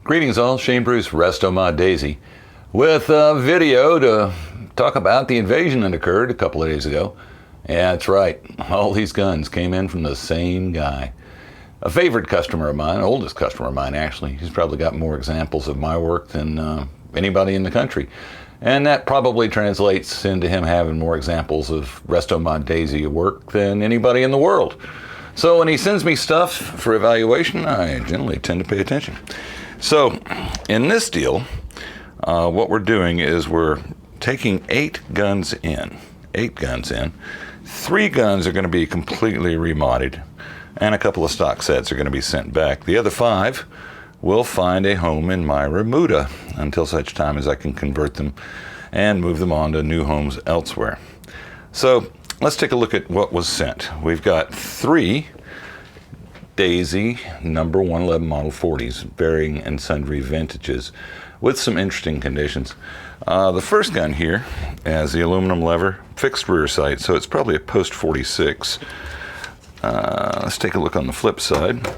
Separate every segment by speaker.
Speaker 1: Greetings all, Shane Bruce, Resto Mod Daisy, with a video to talk about the invasion that occurred a couple of days ago. Yeah, that's right, all these guns came in from the same guy. A favorite customer of mine, oldest customer of mine actually. He's probably got more examples of my work than anybody in the country. And that probably translates into him having more examples of Resto Mod Daisy work than anybody in the world. So when he sends me stuff for evaluation, I generally tend to pay attention. So in this deal, what we're doing is we're taking 8 guns in. 3 guns are going to be completely remodded, and a couple of stock sets are going to be sent back. The other 5 will find a home in my remuda until such time as I can convert them and move them on to new homes elsewhere. So let's take a look at what was sent. We've got 3 Daisy number 111 Model 40s, varying and sundry vintages, with some interesting conditions. The first gun here has the aluminum lever, fixed rear sight, so it's probably a post 46. Let's take a look on the flip side.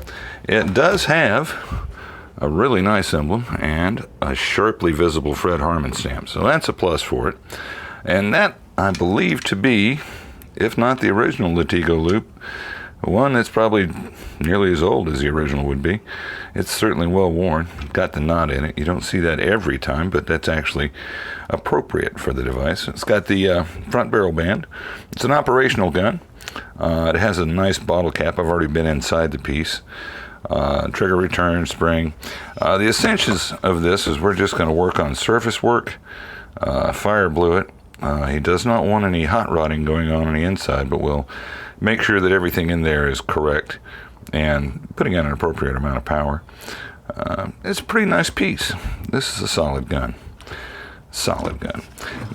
Speaker 1: It does have a really nice emblem and a sharply visible Fred Harmon stamp, so that's a plus for it. And that I believe to be, if not the original Latigo loop, one that's probably nearly as old as the original would be. It's certainly well worn, got the knot in it. You don't see that every time, but that's actually appropriate for the device. It's got the front barrel band. It's an operational gun. It has a nice bottle cap. I've already been inside the piece. Trigger return, spring. The essentials of this is we're just going to work on surface work. Fire blew it. He does not want any hot rodding going on the inside, but we'll make sure that everything in there is correct and putting in an appropriate amount of power. It's a pretty nice piece. This is a solid gun. Solid gun.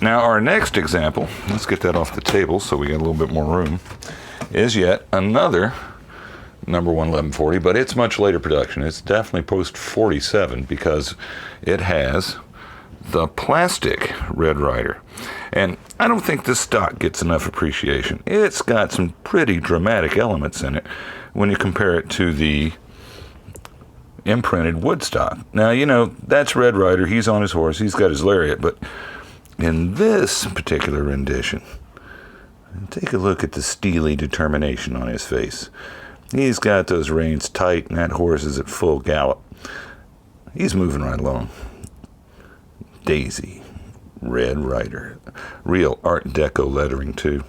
Speaker 1: Now our next example, let's get that off the table so we get a little bit more room, is yet another number 11140, but it's much later production. It's definitely post 47 because it has the plastic Red Ryder. And I don't think this stock gets enough appreciation. It's got some pretty dramatic elements in it when you compare it to the imprinted wood stock. Now, you know, that's Red Ryder. He's on his horse. He's got his lariat. But in this particular rendition, take a look at the steely determination on his face. He's got those reins tight, and that horse is at full gallop. He's moving right along. Daisy, Red Ryder, real Art Deco lettering too.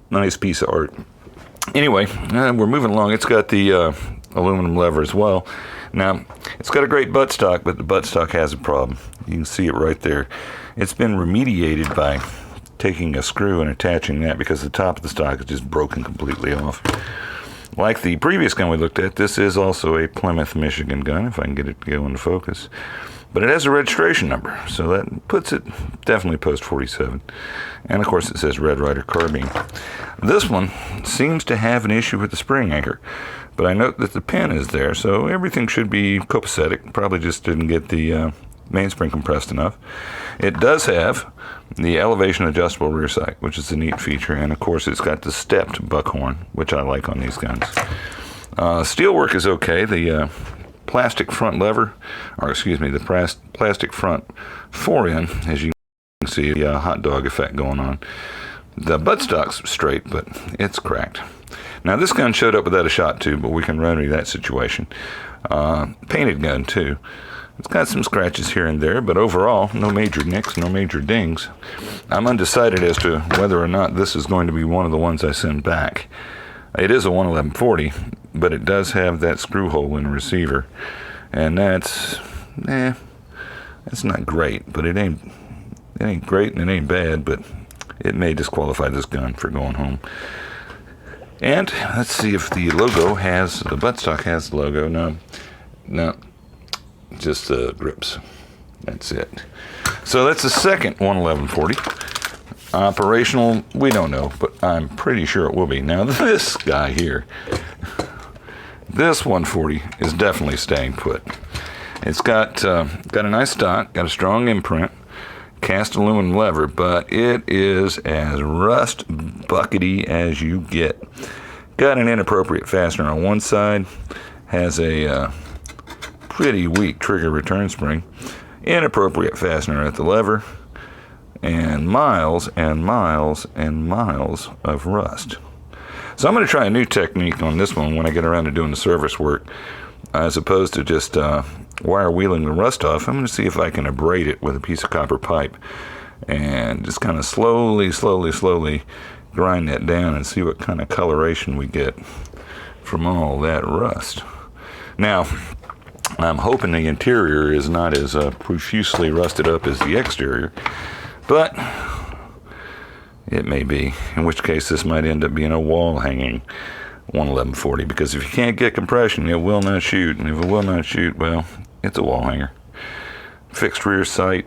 Speaker 1: Nice piece of art. Anyway, we're moving along. It's got the aluminum lever as well. Now, it's got a great buttstock, but the buttstock has a problem. You can see it right there. It's been remediated by taking a screw and attaching that because the top of the stock is just broken completely off. Like the previous gun we looked at, this is also a Plymouth, Michigan gun, if I can get it to go into focus. But it has a registration number, so that puts it definitely post 47. And of course it says Red Ryder carbine. This one seems to have an issue with the spring anchor, but I note that the pin is there, so everything should be copacetic. Probably just didn't get the mainspring compressed enough. It does have the elevation adjustable rear sight, which is a neat feature, and of course it's got the stepped buckhorn, which I like on these guns. Steel work is okay. The plastic front lever, or excuse me, the plastic front fore-end, as you can see, the hot dog effect going on. The buttstock's straight, but it's cracked. Now this gun showed up without a shot tube, but we can remedy that situation. Painted gun too. It's got some scratches here and there, but overall, no major nicks, no major dings. I'm undecided as to whether or not this is going to be one of the ones I send back. It is a 11140, but it does have that screw hole in the receiver, and that's not great, but it ain't great and it ain't bad, but it may disqualify this gun for going home. And let's see if the logo has, the buttstock has the logo. No, just the grips. That's it. So that's the second 11140. Operational, we don't know, but I'm pretty sure it will be. Now this guy here, this 140 is definitely staying put. It's got a nice stock, got a strong imprint, cast aluminum lever, but it is as rust buckety as you get. Got an inappropriate fastener on one side, has a pretty weak trigger return spring, inappropriate fastener at the lever, and miles and miles and miles of rust. So I'm going to try a new technique on this one when I get around to doing the service work. As opposed to just wire wheeling the rust off, I'm going to see if I can abrade it with a piece of copper pipe and just kind of slowly grind that down and see what kind of coloration we get from all that rust. Now, I'm hoping the interior is not as profusely rusted up as the exterior, but it may be, in which case this might end up being a wall hanging 11140, because if you can't get compression, it will not shoot, and if it will not shoot, well, it's a wall hanger. Fixed rear sight,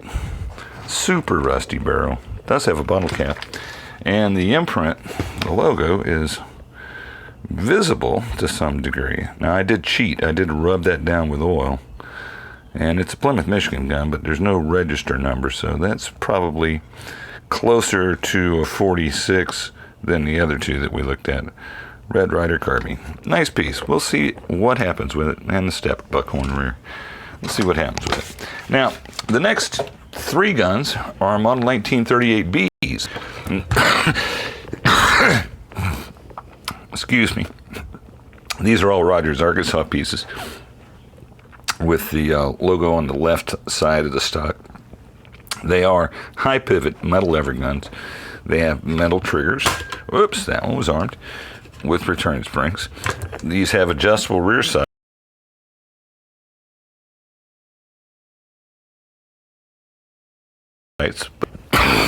Speaker 1: super rusty barrel, does have a bottle cap, and the imprint, the logo, is visible to some degree. Now, I did cheat. I did rub that down with oil, and it's a Plymouth, Michigan gun, but there's no register number, so that's probably closer to a 46 than the other two that we looked at. Red Ryder carbine. Nice piece. We'll see what happens with it. And the step buckhorn rear. We'll see what happens with it. Now, the next three guns are Model 1938Bs. Excuse me. These are all Rogers Arkansas pieces with the logo on the left side of the stock. They are high pivot metal lever guns. They have metal triggers. Whoops, that one was armed with return springs. These have adjustable rear sights